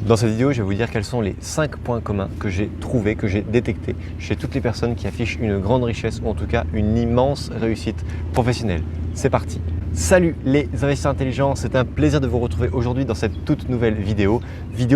Dans cette vidéo, je vais vous dire quels sont les 5 points communs que j'ai trouvés, que j'ai détectés chez toutes les personnes qui affichent une grande richesse ou en tout cas une immense réussite professionnelle. C'est parti! Salut les investisseurs intelligents, c'est un plaisir de vous retrouver aujourd'hui dans cette toute nouvelle vidéo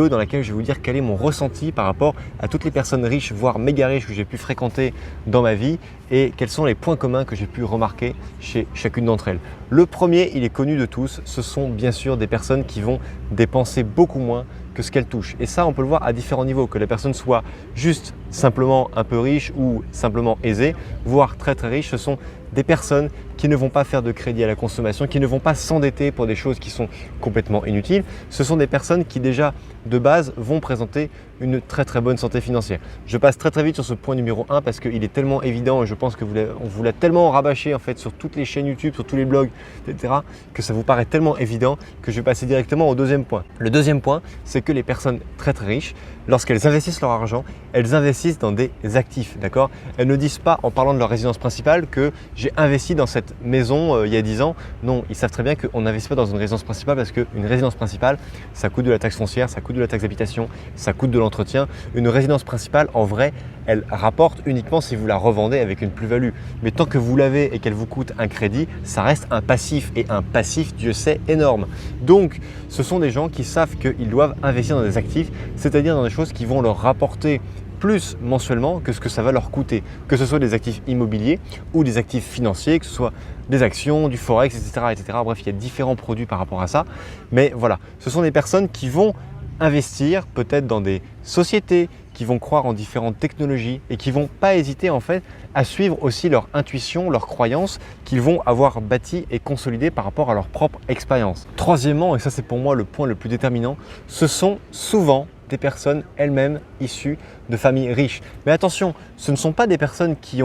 dans laquelle je vais vous dire quel est mon ressenti par rapport à toutes les personnes riches, voire méga riches que j'ai pu fréquenter dans ma vie et quels sont les points communs que j'ai pu remarquer chez chacune d'entre elles. Le premier, il est connu de tous, ce sont bien sûr des personnes qui vont dépenser beaucoup moins que ce qu'elles touchent. Et ça, on peut le voir à différents niveaux, que la personne soit juste simplement un peu riche ou simplement aisée, voire très très riche, ce sont des personnes qui ne vont pas faire de crédit à la consommation, qui ne vont pas s'endetter pour des choses qui sont complètement inutiles. Ce sont des personnes qui déjà de base vont présenter une très très bonne santé financière. Je passe très très vite sur ce point numéro 1 parce qu'il est tellement évident et je pense que on vous l'a tellement rabâché en fait sur toutes les chaînes YouTube, sur tous les blogs, etc. que ça vous paraît tellement évident que je vais passer directement au deuxième point. Le deuxième point, c'est que les personnes très très riches, lorsqu'elles investissent leur argent, elles investissent dans des actifs, d'accord? Elles ne disent pas en parlant de leur résidence principale que j'ai investi dans cette maison il y a 10 ans. Non, ils savent très bien qu'on n'investit pas dans une résidence principale parce qu'une résidence principale, ça coûte de la taxe foncière, ça coûte de la taxe d'habitation, ça coûte de l'entretien. Une résidence principale, en vrai, elle rapporte uniquement si vous la revendez avec une plus-value. Mais tant que vous l'avez et qu'elle vous coûte un crédit, ça reste un passif et un passif, Dieu sait, énorme. Donc, ce sont des gens qui savent qu'ils doivent investir dans des actifs, c'est-à-dire dans des choses qui vont leur rapporter plus mensuellement que ce que ça va leur coûter, que ce soit des actifs immobiliers ou des actifs financiers, que ce soit des actions, du forex, etc. Bref, il y a différents produits par rapport à ça. Mais voilà, ce sont des personnes qui vont investir peut-être dans des sociétés, qui vont croire en différentes technologies et qui vont pas hésiter en fait à suivre aussi leur intuition, leurs croyances qu'ils vont avoir bâties et consolidées par rapport à leur propre expérience. Troisièmement, et ça c'est pour moi le point le plus déterminant, ce sont souvent des personnes elles-mêmes issues de familles riches. Mais attention, ce ne sont pas des personnes qui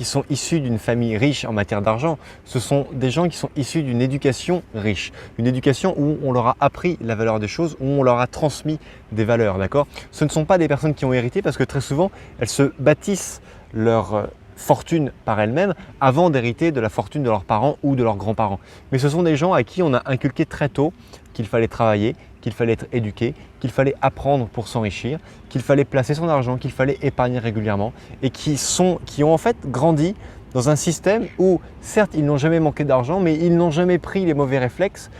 sont issues d'une famille riche en matière d'argent, ce sont des gens qui sont issus d'une éducation riche, une éducation où on leur a appris la valeur des choses, où on leur a transmis des valeurs, d'accord? Ce ne sont pas des personnes qui ont hérité parce que très souvent, elles se bâtissent leur fortune par elles-mêmes avant d'hériter de la fortune de leurs parents ou de leurs grands-parents. Mais ce sont des gens à qui on a inculqué très tôt qu'il fallait travailler, qu'il fallait être éduqué, qu'il fallait apprendre pour s'enrichir, qu'il fallait placer son argent, qu'il fallait épargner régulièrement et qui ont en fait grandi dans un système où certes ils n'ont jamais manqué d'argent mais ils n'ont jamais pris les mauvais réflexes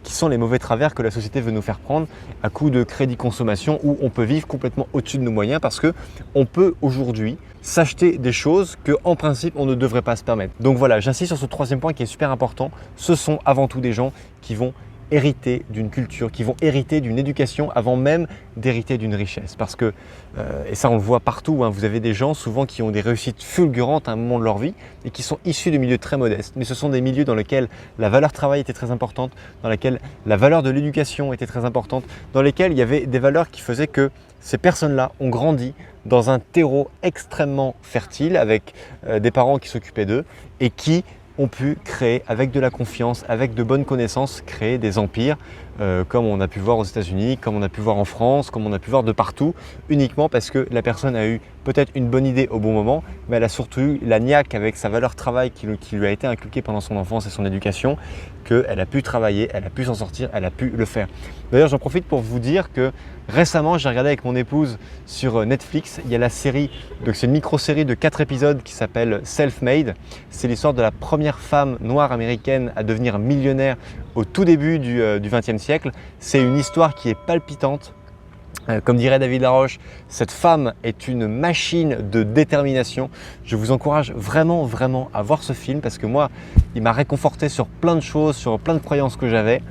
qui sont les mauvais travers que la société veut nous faire prendre à coup de crédit consommation où on peut vivre complètement au-dessus de nos moyens parce qu'on peut aujourd'hui s'acheter des choses qu'en principe on ne devrait pas se permettre. Donc voilà, j'insiste sur ce troisième point qui est super important, ce sont avant tout des gens qui vont hériter d'une culture, qui vont hériter d'une éducation avant même d'hériter d'une richesse. Parce que, et ça on le voit partout, hein, vous avez des gens souvent qui ont des réussites fulgurantes à un moment de leur vie et qui sont issus de milieux très modestes. Mais ce sont des milieux dans lesquels la valeur travail était très importante, dans lesquels la valeur de l'éducation était très importante, dans lesquels il y avait des valeurs qui faisaient que ces personnes-là ont grandi dans un terreau extrêmement fertile avec des parents qui s'occupaient d'eux et qui ont pu créer avec de la confiance, avec de bonnes connaissances, créer des empires comme on a pu voir aux États-Unis, comme on a pu voir en France, comme on a pu voir de partout, uniquement parce que la personne a eu peut-être une bonne idée au bon moment, mais elle a surtout eu la niaque avec sa valeur travail qui lui a été inculquée pendant son enfance et son éducation, qu'elle a pu travailler, elle a pu s'en sortir, elle a pu le faire. D'ailleurs, j'en profite pour vous dire que récemment, j'ai regardé avec mon épouse sur Netflix, il y a la série, donc c'est une micro-série de 4 épisodes qui s'appelle Self-Made. C'est l'histoire de la première femme noire américaine à devenir millionnaire au tout début du XXe siècle. C'est une histoire qui est palpitante. Comme dirait David Laroche, cette femme est une machine de détermination. Je vous encourage vraiment à voir ce film parce que moi, il m'a réconforté sur plein de choses, sur plein de croyances que j'avais.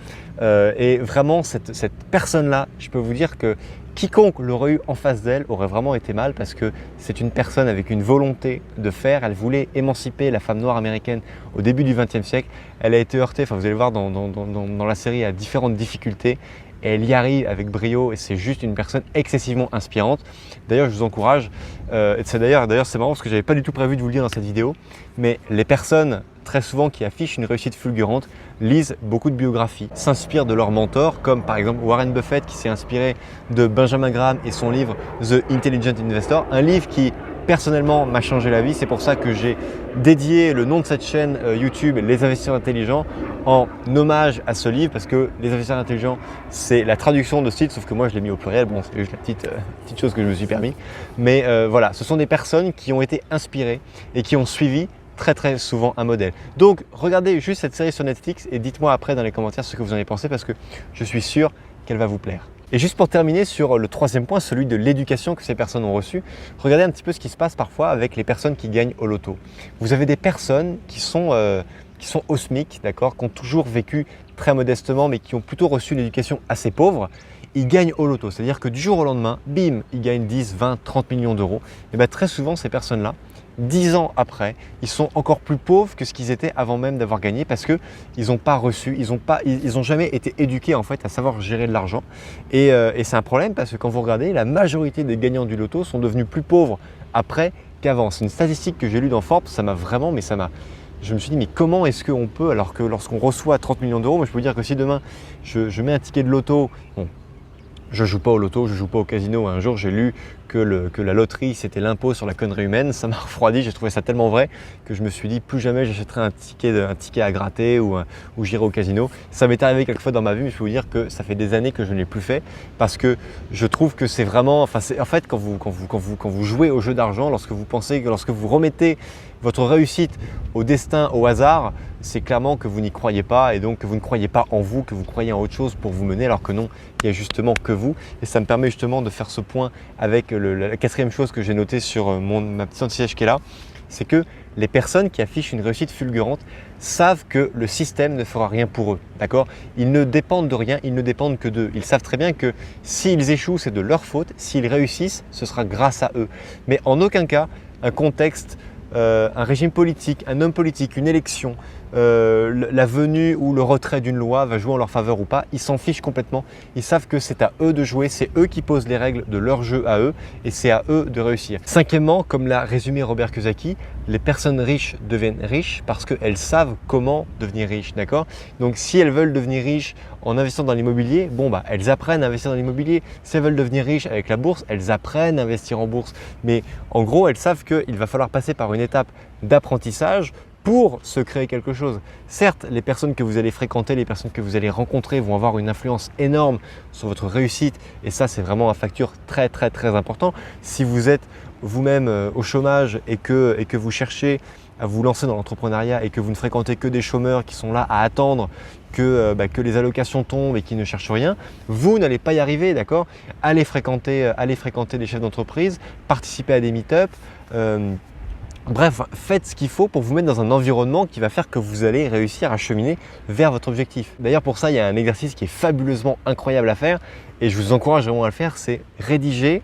Et vraiment, cette personne-là, je peux vous dire que quiconque l'aurait eu en face d'elle aurait vraiment été mal parce que c'est une personne avec une volonté de faire. Elle voulait émanciper la femme noire américaine au début du XXe siècle. Elle a été heurtée, enfin vous allez voir dans la série, à différentes difficultés. Et elle y arrive avec brio et c'est juste une personne excessivement inspirante. D'ailleurs, je vous encourage, d'ailleurs c'est marrant parce que je n'avais pas du tout prévu de vous le dire dans cette vidéo, mais les personnes très souvent qui affichent une réussite fulgurante lisent beaucoup de biographies, s'inspirent de leurs mentors comme par exemple Warren Buffett qui s'est inspiré de Benjamin Graham et son livre The Intelligent Investor, un livre qui personnellement m'a changé la vie. C'est pour ça que j'ai dédié le nom de cette chaîne YouTube, Les Investisseurs Intelligents, en hommage à ce livre, parce que Les Investisseurs Intelligents, c'est la traduction de ce titre, sauf que moi je l'ai mis au pluriel. Bon, c'est juste la petite chose que je me suis permis. Mais voilà, ce sont des personnes qui ont été inspirées et qui ont suivi très souvent un modèle. Donc regardez juste cette série sur Netflix et dites-moi après dans les commentaires ce que vous en avez pensé, parce que je suis sûr qu'elle va vous plaire. Et juste pour terminer sur le troisième point, celui de l'éducation que ces personnes ont reçue, regardez un petit peu ce qui se passe parfois avec les personnes qui gagnent au loto. Vous avez des personnes qui sont au SMIC, d'accord, qui ont toujours vécu très modestement, mais qui ont plutôt reçu une éducation assez pauvre. Ils gagnent au loto, c'est-à-dire que du jour au lendemain, bim, ils gagnent 10, 20, 30 millions d'euros. Et bien très souvent, ces personnes-là, 10 ans après, ils sont encore plus pauvres que ce qu'ils étaient avant même d'avoir gagné, parce qu'ils n'ont pas reçu, ils n'ont jamais été éduqués en fait à savoir gérer de l'argent. Et c'est un problème, parce que quand vous regardez, la majorité des gagnants du loto sont devenus plus pauvres après qu'avant. C'est une statistique que j'ai lue dans Forbes, je me suis dit, mais comment est-ce qu'on peut, alors que lorsqu'on reçoit 30 millions d'euros, moi je peux vous dire que si demain je mets un ticket de loto, bon, je ne joue pas au loto, je ne joue pas au casino. Un jour, j'ai lu que la loterie, c'était l'impôt sur la connerie humaine. Ça m'a refroidi, j'ai trouvé ça tellement vrai que je me suis dit, plus jamais j'achèterai un ticket à gratter ou j'irai au casino. Ça m'est arrivé quelques fois dans ma vie, mais je peux vous dire que ça fait des années que je ne l'ai plus fait, parce que je trouve que c'est vraiment… en fait, quand vous jouez au jeu d'argent, lorsque vous remettez votre réussite au destin, au hasard, c'est clairement que vous n'y croyez pas, et donc que vous ne croyez pas en vous, que vous croyez en autre chose pour vous mener, alors que non, il n'y a justement que vous. Et ça me permet justement de faire ce point avec la quatrième chose que j'ai notée sur ma petite anti-siège qui est là, c'est que les personnes qui affichent une réussite fulgurante savent que le système ne fera rien pour eux, d'accord? Ils ne dépendent de rien, ils ne dépendent que d'eux. Ils savent très bien que s'ils échouent, c'est de leur faute. S'ils réussissent, ce sera grâce à eux. Mais en aucun cas, un contexte, un régime politique, un homme politique, une élection, la venue ou le retrait d'une loi va jouer en leur faveur ou pas. Ils s'en fichent complètement. Ils savent que c'est à eux de jouer, c'est eux qui posent les règles de leur jeu à eux, et c'est à eux de réussir. Cinquièmement, comme l'a résumé Robert Kiyosaki, les personnes riches deviennent riches parce qu'elles savent comment devenir riches, d'accord? Donc si elles veulent devenir riches en investissant dans l'immobilier, elles apprennent à investir dans l'immobilier. Si elles veulent devenir riches avec la bourse, elles apprennent à investir en bourse. Mais en gros, elles savent qu'il va falloir passer par une étape d'apprentissage pour se créer quelque chose. Certes, les personnes que vous allez fréquenter, les personnes que vous allez rencontrer vont avoir une influence énorme sur votre réussite, et ça c'est vraiment un facteur très important. Si vous êtes vous-même au chômage et que vous cherchez à vous lancer dans l'entrepreneuriat et que vous ne fréquentez que des chômeurs qui sont là à attendre que les allocations tombent et qui ne cherchent rien, vous n'allez pas y arriver, d'accord? Allez fréquenter des chefs d'entreprise, participez à des meet-up, bref, faites ce qu'il faut pour vous mettre dans un environnement qui va faire que vous allez réussir à cheminer vers votre objectif. D'ailleurs, pour ça, il y a un exercice qui est fabuleusement incroyable à faire, et je vous encourage vraiment à le faire, c'est rédiger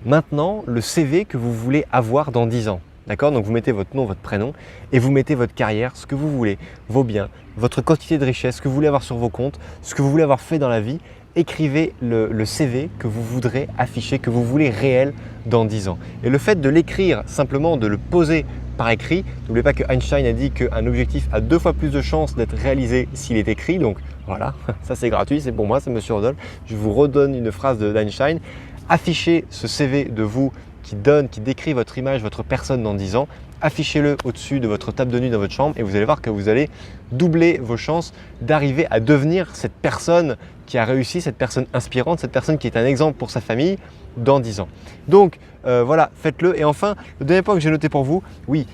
maintenant le CV que vous voulez avoir dans 10 ans. D'accord? Donc vous mettez votre nom, votre prénom, et vous mettez votre carrière, ce que vous voulez, vos biens, votre quantité de richesse, ce que vous voulez avoir sur vos comptes, ce que vous voulez avoir fait dans la vie. Écrivez le CV que vous voudrez afficher, que vous voulez réel dans 10 ans. Et le fait de l'écrire, simplement de le poser par écrit, n'oubliez pas que Einstein a dit qu'un objectif a 2 fois plus de chances d'être réalisé s'il est écrit. Donc voilà, ça c'est gratuit, c'est pour moi, c'est Monsieur Rodolphe. Je vous redonne une phrase d'Einstein. Affichez ce CV de vous qui décrit votre image, votre personne dans 10 ans. Affichez-le au-dessus de votre table de nuit dans votre chambre, et vous allez voir que vous allez doubler vos chances d'arriver à devenir cette personne qui a réussi, cette personne inspirante, cette personne qui est un exemple pour sa famille dans 10 ans. Donc voilà, faites-le. Et enfin, le dernier point que j'ai noté pour vous, oui,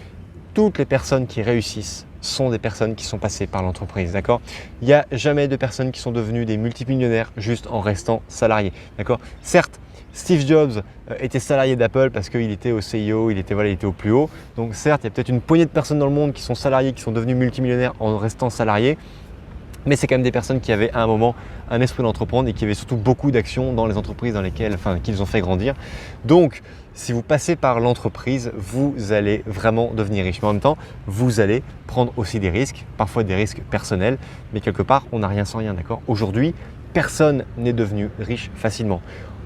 toutes les personnes qui réussissent sont des personnes qui sont passées par l'entreprise, d'accord? Il n'y a jamais de personnes qui sont devenues des multimillionnaires juste en restant salariés, d'accord? Certes, Steve Jobs était salarié d'Apple parce qu'il était au CIO, il était au plus haut. Donc certes, il y a peut-être une poignée de personnes dans le monde qui sont salariées, qui sont devenues multimillionnaires en restant salariés. Mais c'est quand même des personnes qui avaient à un moment un esprit d'entreprendre et qui avaient surtout beaucoup d'actions dans les entreprises qu'ils ont fait grandir. Donc, si vous passez par l'entreprise, vous allez vraiment devenir riche. Mais en même temps, vous allez prendre aussi des risques, parfois des risques personnels. Mais quelque part, on n'a rien sans rien, d'accord? Aujourd'hui, personne n'est devenu riche facilement.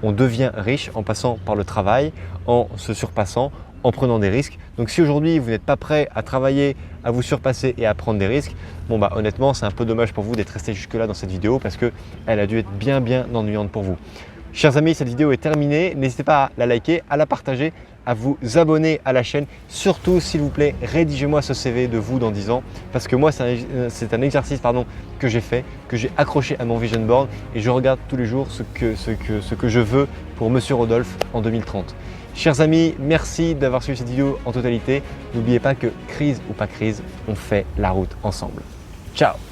On devient riche en passant par le travail, en se surpassant, en prenant des risques. Donc si aujourd'hui vous n'êtes pas prêt à travailler, à vous surpasser et à prendre des risques, honnêtement c'est un peu dommage pour vous d'être resté jusque là dans cette vidéo, parce qu'elle a dû être bien ennuyante pour vous. Chers amis, cette vidéo est terminée. N'hésitez pas à la liker, à la partager, à vous abonner à la chaîne. Surtout, s'il vous plaît, rédigez-moi ce CV de vous dans 10 ans parce que moi, c'est un exercice que j'ai fait, que j'ai accroché à mon vision board et je regarde tous les jours ce que je veux pour Monsieur Rodolphe en 2030. Chers amis, merci d'avoir suivi cette vidéo en totalité. N'oubliez pas que crise ou pas crise, on fait la route ensemble. Ciao!